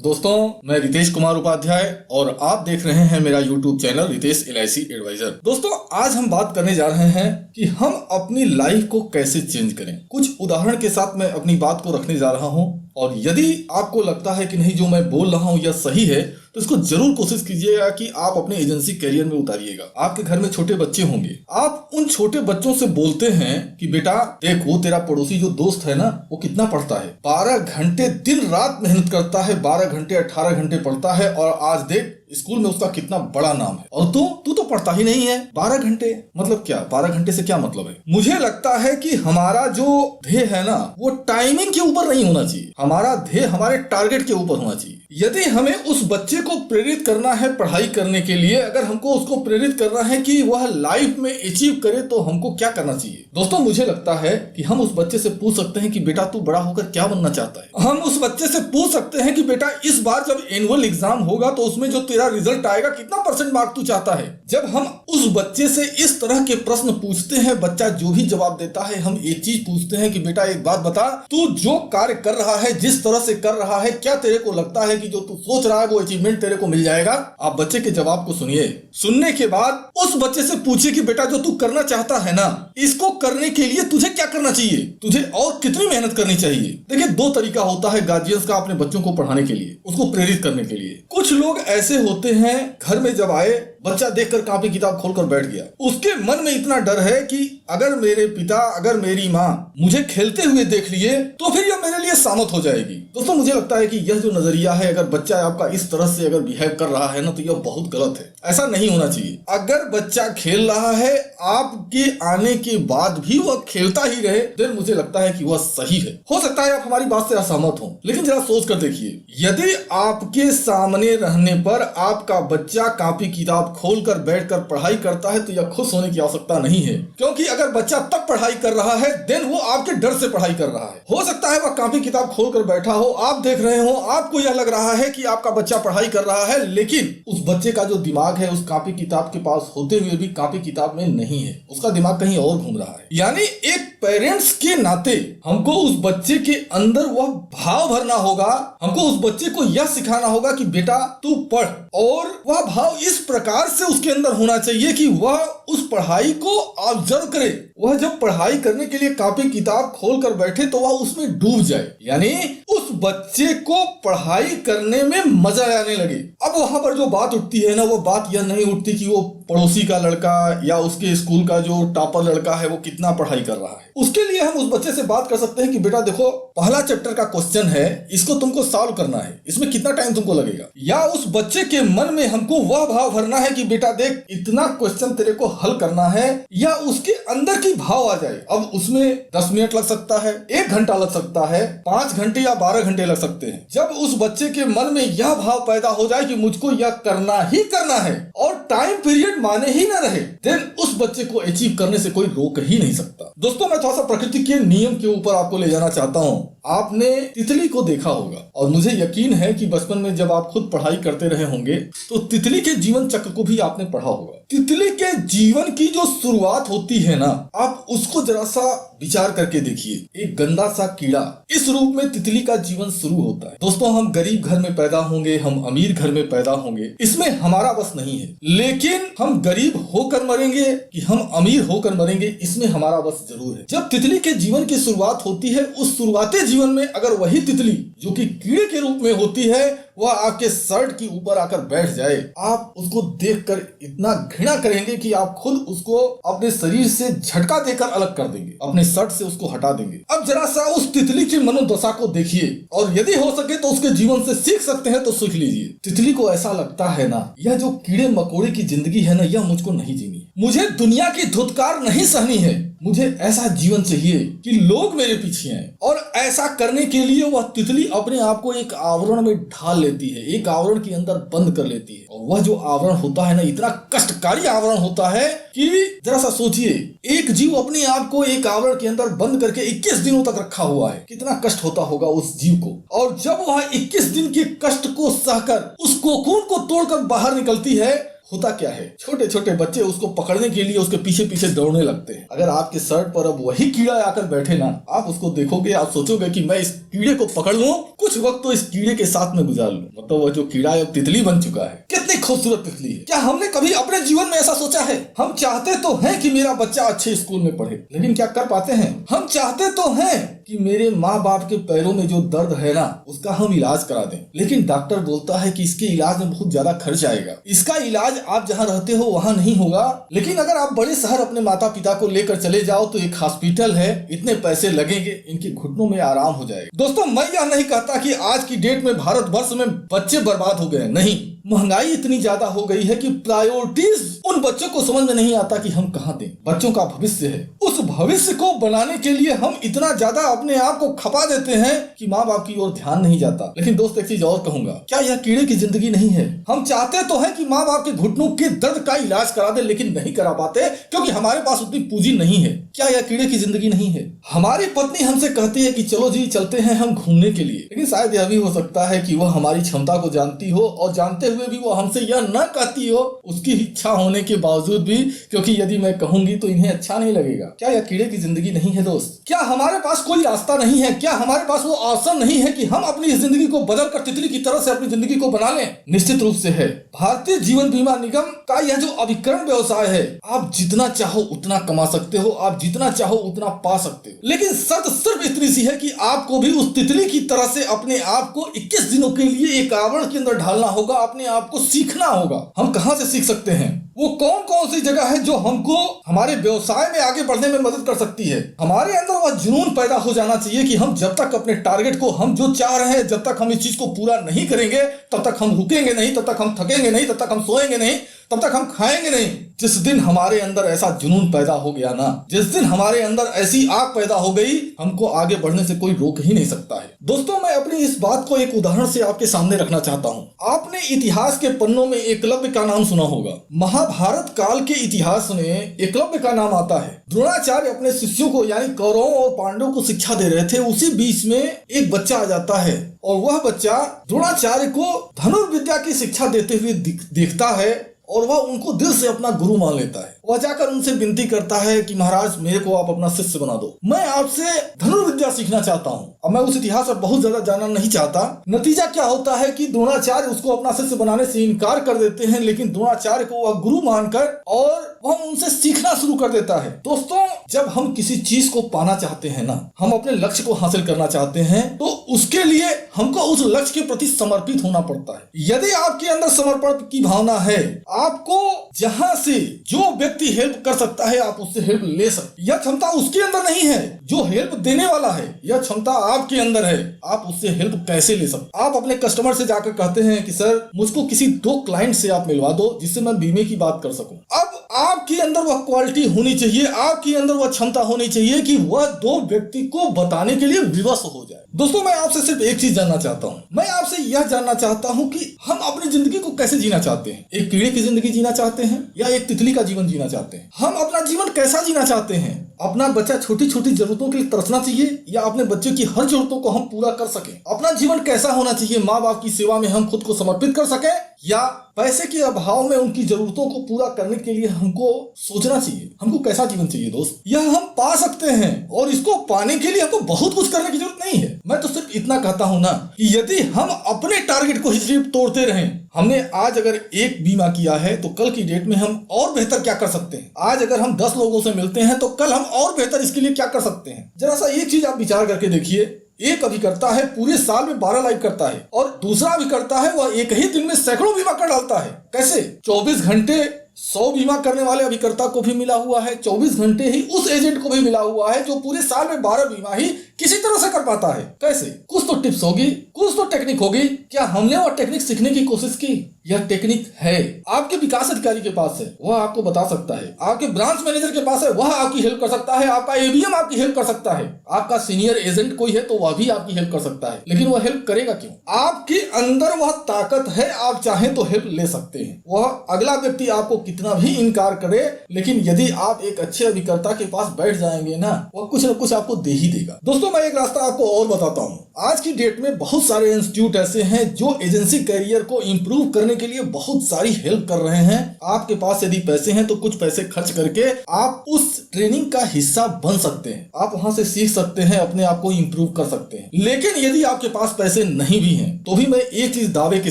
दोस्तों, मैं रितेश कुमार उपाध्याय और आप देख रहे हैं मेरा YouTube channel Ritesh LIC advisor. दोस्तों, आज हम बात करने जा रहे हैं कि हम अपनी लाइफ को कैसे चेंज करें। कुछ उदाहरण के साथ मैं अपनी बात को रखने जा रहा हूं और यदि आपको लगता है कि नहीं जो मैं बोल रहा हूं यह सही है तो इसको जरूर कोशिश कीजिएगा कि आप अपने एजेंसी करियर में उतारिएगा। आपके घर में छोटे बच्चे होंगे, आप उन छोटे बच्चों से बोलते हैं कि बेटा देख, वो तेरा पड़ोसी जो दोस्त है ना, वो कितना पढ़ता है, 12 घंटे दिन रात मेहनत करता है, 12 घंटे 18 घंटे पढ़ता है और आज देख स्कूल में उसका कितना बड़ा नाम है और तू तो पढ़ता ही नहीं है। 12 घंटे मतलब क्या? 12 घंटे से क्या मतलब है? मुझे लगता है कि हमारा जो ध्येय है ना, वो टाइमिंग के ऊपर नहीं होना चाहिए, हमारा ध्येय हमारे टारगेट के ऊपर होना चाहिए। यदि हमें उस बच्चे को प्रेरित करना है पढ़ाई करने के लिए, अगर हमको उसको प्रेरित करना है कि वह लाइफ में अचीव करे, तो हमको क्या करना चाहिए? दोस्तों, मुझे लगता है कि हम उस बच्चे से पूछ सकते हैं कि बेटा तू बड़ा होकर क्या बनना चाहता है। हम उस बच्चे से पूछ सकते हैं कि बेटा इस बार जब एनुअल एग्जाम होगा तो उसमें जो तेरा रिजल्ट आएगा कितना % मार्क तू चाहता है। जब हम उस बच्चे से इस तरह के प्रश्न पूछते हैं, बच्चा जो भी जवाब देता है, हम एक चीज पूछते हैं कि बेटा एक बात बता, तू जो कार्य कर रहा है, जिस तरह से कर रहा है, क्या तेरे को लगता है कि जो तू सोच रहा है वो अचीवमेंट तेरे को मिल जाएगा? आप बच्चे के जवाब को सुनिए। सुनने के बाद उस बच्चे से पूछिए कि बेटा जो तू करना चाहता है ना, इसको करने के लिए तुझे क्या करना चाहिए, तुझे और कितनी मेहनत करनी चाहिए। देखिए, 2 तरीका होता है गार्जियंस का अपने बच्चों को पढ़ाने के लिए, उसको प्रेरित करने के लिए। कुछ लोग ऐसे होते हैं, घर में जब आए बच्चा देखकर कॉपी किताब खोलकर बैठ गया, उसके मन में इतना डर है कि अगर मेरे पिता, अगर मेरी माँ मुझे खेलते हुए देख लिए तो फिर यह मेरे लिए सामत हो जाएगी। दोस्तों, मुझे लगता है कि यह जो नजरिया है, अगर बच्चा आपका इस तरह से अगर बिहेव कर रहा है ना, तो यह बहुत गलत है। ऐसा नहीं होना चाहिए। अगर बच्चा खेल रहा है, आपके आने के बाद भी वह खेलता ही रहे, तो मुझे लगता है कि वह सही है। हो सकता है आप हमारी बात से असहमत हो, लेकिन जरा सोच कर देखिए, यदि आपके सामने रहने पर आपका बच्चा कॉपी किताब खोलकर बैठकर पढ़ाई करता है तो यह खुश होने की आवश्यकता नहीं है, क्योंकि अगर बच्चा तब पढ़ाई कर रहा है देन वो आपके डर से पढ़ाई कर रहा है। हो सकता है वह कॉपी किताब खोलकर बैठा हो, आप देख रहे हो, आपको यह लग रहा है कि आपका बच्चा पढ़ाई कर रहा है, लेकिन उस बच्चे का जो दिमाग है उस कॉपी किताब के पास होते हुए भी कॉपी किताब में नहीं है, उसका दिमाग कहीं और घूम रहा है। यानी एक पेरेंट्स के नाते हमको उस बच्चे के अंदर वह भाव भरना होगा, हमको उस बच्चे को यह सिखाना होगा कि बेटा तू पढ़, और वह भाव इस प्रकार से उसके अंदर होना चाहिए कि वह उस पढ़ाई को ऑब्जर्व करे। वह जब पढ़ाई करने के लिए कॉपी किताब खोल कर बैठे तो वह उसमें डूब जाए, यानी उस बच्चे को पढ़ाई करने में मजा आने लगे। अब वहां पर जो बात उठती है ना, वो बात यह नहीं उठती कि वो पड़ोसी का लड़का या उसके स्कूल का जो टॉपर लड़का है वो कितना पढ़ाई कर रहा है। उसके लिए हम उस बच्चे से बात कर सकते हैं कि बेटा देखो, पहला चैप्टर का क्वेश्चन है, इसको तुमको सॉल्व करना है, इसमें कितना टाइम तुमको लगेगा। या उस बच्चे के मन में हमको वह भाव भरना है कि बेटा देख, इतना क्वेश्चन तेरे को हल करना है, या उसके अंदर की भाव आ जाए। अब उसमें 10 मिनट लग सकता है, 1 घंटा लग सकता है, 5 घंटे या 12 घंटे लग सकते हैं। जब उस बच्चे के मन में यह भाव पैदा हो जाए कि मुझको यह करना ही करना है और टाइम पीरियड माने ही ना रहे, देन उस बच्चे को अचीव करने से कोई रोक ही नहीं सकता। दोस्तों, मैं थोड़ा सा प्रकृति के नियम के ऊपर आपको ले जाना चाहता हूँ। आपने तितली को देखा होगा और मुझे यकीन है कि बचपन में जब आप खुद पढ़ाई करते रहे होंगे तो तितली के जीवन चक्र को भी आपने पढ़ा होगा। तितली के जीवन की जो शुरुआत होती है ना, आप उसको जरा सा विचार करके देखिए। एक गंदा सा कीड़ा, इस रूप में तितली का जीवन शुरू होता है। दोस्तों, हम गरीब घर में पैदा होंगे, हम अमीर घर में पैदा होंगे, इसमें हमारा बस नहीं है, लेकिन हम गरीब होकर मरेंगे कि हम अमीर होकर मरेंगे, इसमें हमारा बस जरूर है। जब तितली के जीवन की शुरुआत होती है, उस शुरुआती जीवन में अगर वही तितली जो कि कीड़े के रूप में होती है वह आपके शर्ट के ऊपर आकर बैठ जाए, आप उसको देखकर इतना घृणा करेंगे कि आप खुद उसको अपने शरीर से झटका देकर अलग कर देंगे, अपने शर्ट से उसको हटा देंगे। अब जरा सा उस तितली की मनोदशा को देखिए और यदि हो सके तो उसके जीवन से सीख सकते हैं तो सीख लीजिए। तितली को ऐसा लगता है ना, यह जो कीड़े मकोड़े की जिंदगी है ना, यह मुझको नहीं जीनी, मुझे दुनिया की धुतकार नहीं सहनी है, मुझे ऐसा जीवन चाहिए कि लोग मेरे पीछे आए। और ऐसा करने के लिए वह तितली अपने आप को एक आवरण में ढाल लेती है, एक आवरण के अंदर बंद कर लेती है। और वह जो आवरण होता है ना, इतना कष्टकारी आवरण होता है कि जरा सा सोचिए, एक जीव अपने आप को एक आवरण के अंदर बंद करके 21 दिनों तक रखा हुआ है, कितना कष्ट होता होगा उस जीव को। और जब वह 21 दिन के कष्ट को सहकर उस कोकून को तोड़कर बाहर निकलती है, होता क्या है, छोटे छोटे बच्चे उसको पकड़ने के लिए उसके पीछे पीछे दौड़ने लगते हैं। अगर आपके शर्ट पर अब वही कीड़ा आकर बैठे ना, आप उसको देखोगे, आप सोचोगे कि मैं इस कीड़े को पकड़ लूं, कुछ वक्त तो इस कीड़े के साथ में गुजार लूं। मतलब वह जो कीड़ा अब तितली बन चुका है। कितनी खूबसूरत तितली है। क्या हमने कभी अपने जीवन में ऐसा सोचा है? हम चाहते तो हैं कि मेरा बच्चा अच्छे स्कूल में पढ़े, लेकिन क्या कर पाते हैं? हम चाहते तो हैं कि मेरे माँ बाप के पैरों में जो दर्द है ना, उसका हम इलाज करा दें, लेकिन डॉक्टर बोलता है कि इसके इलाज में बहुत ज्यादा खर्च आएगा। इसका इलाज आप जहाँ रहते हो वहाँ नहीं होगा, लेकिन अगर आप बड़े शहर अपने माता पिता को लेकर चले जाओ तो एक हॉस्पिटल है, इतने पैसे लगेंगे, इनके घुटनों में आराम हो जाएगा। दोस्तों, मैं यह नहीं कहता कि आज की डेट में भारतवर्ष में बच्चे बर्बाद हो गए, नहीं। महंगाई इतनी ज्यादा हो गई है कि प्रायोरिटीज उन बच्चों को समझ में नहीं आता कि हम कहाँ दें। बच्चों का भविष्य है, उस भविष्य को बनाने के लिए हम इतना ज्यादा अपने आप को खपा देते हैं कि माँ बाप की ओर ध्यान नहीं जाता। लेकिन दोस्त, एक चीज और कहूंगा, क्या यह कीड़े की जिंदगी नहीं है? हम चाहते तो है कि माँ बाप के घुटनों के दर्द का इलाज करा दे, लेकिन नहीं करा पाते क्योंकि हमारे पास उतनी पूंजी नहीं है। क्या यह कीड़े की जिंदगी नहीं है? हमारी पत्नी हमसे कहती है कि चलो जी चलते हैं हम घूमने के लिए, लेकिन शायद यह भी हो सकता है कि वह हमारी क्षमता को जानती हो और जानते हुए भी वो हमसे यह न कहती हो, उसकी इच्छा होने के बावजूद भी, क्योंकि यदि मैं कहूंगी तो इन्हें अच्छा नहीं लगेगा। क्या यह कीड़े की जिंदगी नहीं है दोस्त? क्या हमारे पास कोई रास्ता नहीं है? क्या हमारे पास वो ऑप्शन नहीं है कि हम अपनी जिंदगी को बदल कर तितली की तरह से अपनी जिंदगी को बना लें? निश्चित रूप से है। भारतीय जीवन बीमा निगम का यह जो अभिकरण व्यवसाय है, आप जितना चाहो उतना कमा सकते हो, आप जितना चाहो उतना पा सकते हो, लेकिन शर्त सिर्फ इतनी सी है कि आपको भी उस तितली की तरह से अपने आप को 21 दिनों के लिए एक आवरण के अंदर ढालना होगा, अपने आप को सीखना होगा। हम कहां से सीख सकते हैं? वो कौन कौन सी जगह है जो हमको हमारे व्यवसाय में आगे बढ़ने में मदद कर सकती है? हमारे अंदर वह जुनून पैदा हो जाना चाहिए कि हम जब तक अपने टारगेट को, हम जो चाह रहे हैं, जब तक हम इस चीज को पूरा नहीं करेंगे तब तक हम रुकेंगे नहीं, तब तक हम थकेंगे नहीं, तब तक हम सोएंगे नहीं, तब तक हम खाएंगे नहीं। जिस दिन हमारे अंदर ऐसा जुनून पैदा हो गया ना, जिस दिन हमारे अंदर ऐसी आग पैदा हो गई, हमको आगे बढ़ने से कोई रोक ही नहीं सकता है। दोस्तों, मैं अपनी इस बात को एक उदाहरण से आपके सामने रखना चाहता हूँ। आपने इतिहास के पन्नों में एकलव्य का नाम सुना होगा। महाभारत काल के इतिहास में एकलव्य का नाम आता है। द्रोणाचार्य अपने शिष्यों को यानी कौरवों और पांडवों को शिक्षा दे रहे थे, उसी बीच में एक बच्चा आ जाता है और वह बच्चा द्रोणाचार्य को धनुर्विद्या की शिक्षा देते हुए देखता है और वह उनको दिल से अपना गुरु मान लेता है। वह जाकर उनसे विनती करता है कि महाराज, मेरे को आप अपना शिष्य बना दो, मैं आपसे धनुर्विद्या सीखना चाहता हूँ। अब मैं उस इतिहास पर बहुत ज्यादा जानना नहीं चाहता। नतीजा क्या होता है कि द्रोणाचार्य उसको अपना शिष्य बनाने से इनकार कर देते हैं, लेकिन द्रोणाचार्य को वह गुरु मानकर और वह उनसे सीखना शुरू कर देता है। दोस्तों, जब हम किसी चीज को पाना चाहते हैं ना, हम अपने लक्ष्य को हासिल करना चाहते हैं, तो उसके लिए हमको उस लक्ष्य के प्रति समर्पित होना पड़ता है। यदि आपके अंदर समर्पण की भावना है, आपको जहां से जो व्यक्ति हेल्प कर सकता है आप उससे हेल्प ले सकते। यह क्षमता उसके अंदर नहीं है जो हेल्प देने वाला है, यह क्षमता आपके अंदर है। आप उससे हेल्प कैसे ले सकते? आप अपने कस्टमर से जाकर कहते हैं कि सर, मुझको किसी 2 क्लाइंट से आप मिलवा दो जिससे मैं बीमे की बात कर सकूं। अब आपके अंदर वह क्वालिटी होनी चाहिए, आपके अंदर वह क्षमता होनी चाहिए कि वह 2 व्यक्ति को बताने के लिए विवश हो जाए। दोस्तों, मैं आपसे सिर्फ एक चीज जानना चाहता हूँ। मैं आपसे यह जानना चाहता हूँ कि हम अपनी जिंदगी को कैसे जीना चाहते हैं? एक कीड़े की जिंदगी जीना चाहते हैं या एक तितली का जीवन जीना चाहते हैं? हम अपना जीवन कैसा जीना चाहते हैं? अपना बच्चा छोटी छोटी जरूरतों के लिए तरसना चाहिए या अपने बच्चे की हर जरूरतों को हम पूरा कर सकें? अपना जीवन कैसा होना चाहिए? माँ बाप की सेवा में हम खुद को समर्पित कर सकें या पैसे के अभाव में उनकी जरूरतों को पूरा करने के लिए हमको सोचना चाहिए? हमको कैसा जीवन चाहिए दोस्त? यह हम पा सकते हैं और इसको पाने के लिए हमको बहुत कुछ करने की जरूरत नहीं है। मैं तो सिर्फ इतना कहता हूँ ना कि यदि हम अपने टारगेट को ही तोड़ते रहें, हमने आज अगर एक बीमा किया है तो कल की डेट में हम और बेहतर क्या कर सकते हैं? आज अगर हम 10 लोगों से मिलते हैं तो कल हम और बेहतर इसके लिए क्या कर सकते हैं? जरा सा एक चीज आप विचार करके देखिए। एक अभिकर्ता है पूरे साल में 12 लाइव करता है और दूसरा अभिकर्ता है वह एक ही दिन में सैकड़ों बीमा कर डालता है। कैसे? 24 घंटे 100 बीमा करने वाले अभिकर्ता को भी मिला हुआ है, 24 घंटे ही उस एजेंट को भी मिला हुआ है जो पूरे साल में 12 बीमा ही किसी तरह से कर पाता है। कैसे? कुछ तो टिप्स होगी, कुछ तो टेक्निक होगी। क्या हमने वह टेक्निक सीखने की कोशिश की? यह टेक्निक है आपके विकास अधिकारी के पास है, वह आपको बता सकता है। आपके ब्रांच मैनेजर के पास है, वह आपकी हेल्प कर सकता है। आपका एबीएम आपकी हेल्प कर सकता है। आपका सीनियर एजेंट कोई है तो वह भी आपकी हेल्प कर सकता है, लेकिन वह हेल्प करेगा क्यों? आपके अंदर वह ताकत है, आप चाहें तो हेल्प ले सकते हैं। वह अगला व्यक्ति आपको कितना भी इनकार करे, लेकिन यदि आप एक अच्छे अभिकर्ता के पास बैठ जाएंगे ना, वह कुछ न कुछ आपको दे ही देगा। दोस्तों, दोस्तों मैं एक रास्ता आपको और बताता हूँ। आज की डेट में बहुत सारे इंस्टीट्यूट ऐसे हैं जो एजेंसी करियर को इम्प्रूव करने के लिए बहुत सारी हेल्प कर रहे हैं। आपके पास यदि पैसे हैं तो कुछ पैसे खर्च करके आप उस ट्रेनिंग का हिस्सा बन सकते हैं। आप वहां से सीख सकते हैं, अपने आप को इम्प्रूव कर सकते हैं। लेकिन यदि आपके पास पैसे नहीं भी हैं तो भी मैं एक चीज दावे के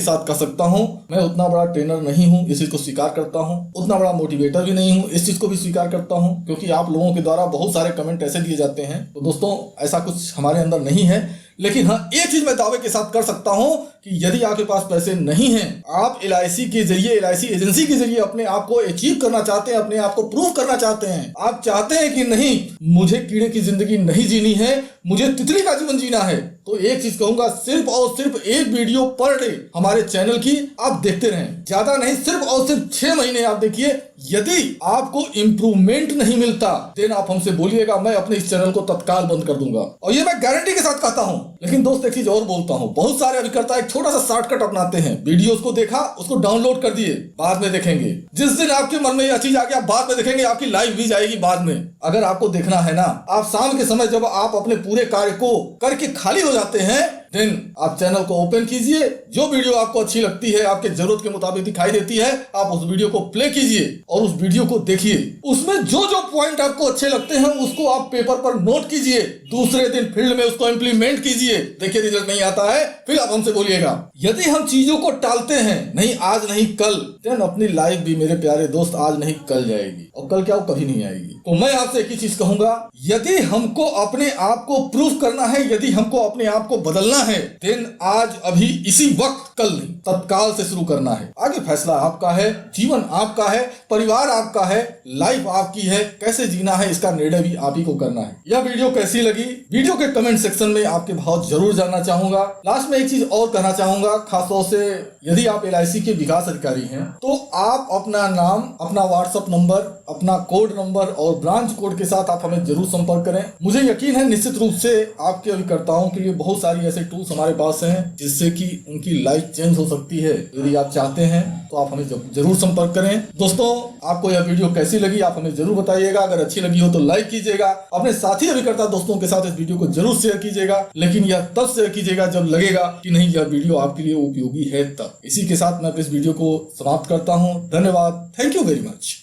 साथ कह सकता हूँ, मैं उतना बड़ा ट्रेनर नहीं हूँ, इस चीज को स्वीकार करता हूँ। उतना बड़ा मोटिवेटर भी नहीं हूँ, इस चीज को भी स्वीकार करता हूँ, क्योंकि आप लोगों के द्वारा बहुत सारे कमेंट ऐसे दिए जाते हैं। तो दोस्तों ऐसा कुछ हमारे अंदर नहीं है। लेकिन हाँ, एक चीज मैं दावे के साथ कर सकता हूं कि यदि आपके पास पैसे नहीं हैं, आप LIC के जरिए, LIC एजेंसी के जरिए अपने आप को अचीव करना चाहते हैं, अपने आप को प्रूव करना चाहते हैं, आप चाहते हैं कि नहीं मुझे कीड़े की जिंदगी नहीं जीनी है, मुझे तितली का जीवन जीना है, तो एक चीज कहूंगा, सिर्फ और सिर्फ एक वीडियो पर डे हमारे चैनल की आप देखते रहें। ज्यादा नहीं, सिर्फ और सिर्फ 6 महीने आप देखिए। यदि आपको इंप्रूवमेंट नहीं मिलता देन आप हमसे बोलिएगा, मैं अपने इस चैनल को तत्काल बंद कर दूंगा। और ये मैं गारंटी के साथ कहता हूं। लेकिन दोस्त एक चीज और बोलता हूं, बहुत सारे अभिकर्ता एक छोटा सा शॉर्टकट अपनाते हैं। वीडियोस को देखा, उसको डाउनलोड कर दिए, बाद में देखेंगे। जिस दिन आपके मन में यह चीज आ गया बाद में देखेंगे, आपकी लाइफ भी जाएगी बाद में। अगर आपको देखना है ना, आप शाम के समय जब आप अपने पूरे कार्य को करके खाली हो जाते हैं, देन आप चैनल को ओपन कीजिए, जो वीडियो आपको अच्छी लगती है, आपके जरूरत के मुताबिक दिखाई देती है, आप उस वीडियो को प्ले कीजिए और उस वीडियो को देखिए। उसमें जो जो पॉइंट आपको अच्छे लगते हैं उसको आप पेपर पर नोट कीजिए, दूसरे दिन फील्ड में उसको इम्प्लीमेंट कीजिए। देखिए रिजल्ट नहीं आता है फिर आप हमसे बोलिएगा। यदि हम चीजों को टालते हैं, नहीं आज नहीं कल, देन अपनी लाइफ भी मेरे प्यारे दोस्त आज नहीं कल जाएगी, और कल क्या वो कभी नहीं आएगी। तो मैं आपसे एक ही चीज कहूंगा, यदि हमको अपने आप को प्रूव करना है, यदि हमको अपने आप को बदलना है, देन आज अभी इसी वक्त, कल नहीं, तत्काल से शुरू करना है। आगे फैसला आपका है, जीवन आपका है, परिवार आपका है, लाइफ आपकी है, कैसे जीना है इसका निर्णय भी आप ही को करना है। यह वीडियो कैसी लगी, वीडियो के कमेंट सेक्शन में आपके भाव जरूर जानना चाहूंगा। लास्ट में एक चीज और कहना चाहूंगा, खासतौर से यदि आप LIC के विकास अधिकारी हैं तो आप अपना नाम, अपना व्हाट्सएप नंबर, अपना कोड नंबर और ब्रांच कोड के साथ आप हमें जरूर संपर्क करें। मुझे यकीन है निश्चित रूप से आपके अभिकर्ताओं के लिए बहुत सारी ऐसे टूल्स हमारे पास हैं जिससे कि उनकी लाइफ चेंज हो सकती है। यदि आप चाहते हैं तो आप हमें जरूर संपर्क करें। दोस्तों आपको यह वीडियो कैसी लगी आप हमें जरूर बताइएगा। अगर अच्छी लगी हो तो लाइक कीजिएगा, अपने साथी अभिकर्ता दोस्तों के साथ इस वीडियो को जरूर शेयर कीजिएगा। लेकिन यह तब शेयर कीजिएगा जब लगेगा कि नहीं यह वीडियो आपके लिए उपयोगी है तब। इसी के साथ मैं इस वीडियो को समाप्त करता हूँ। धन्यवाद, थैंक यू वेरी मच।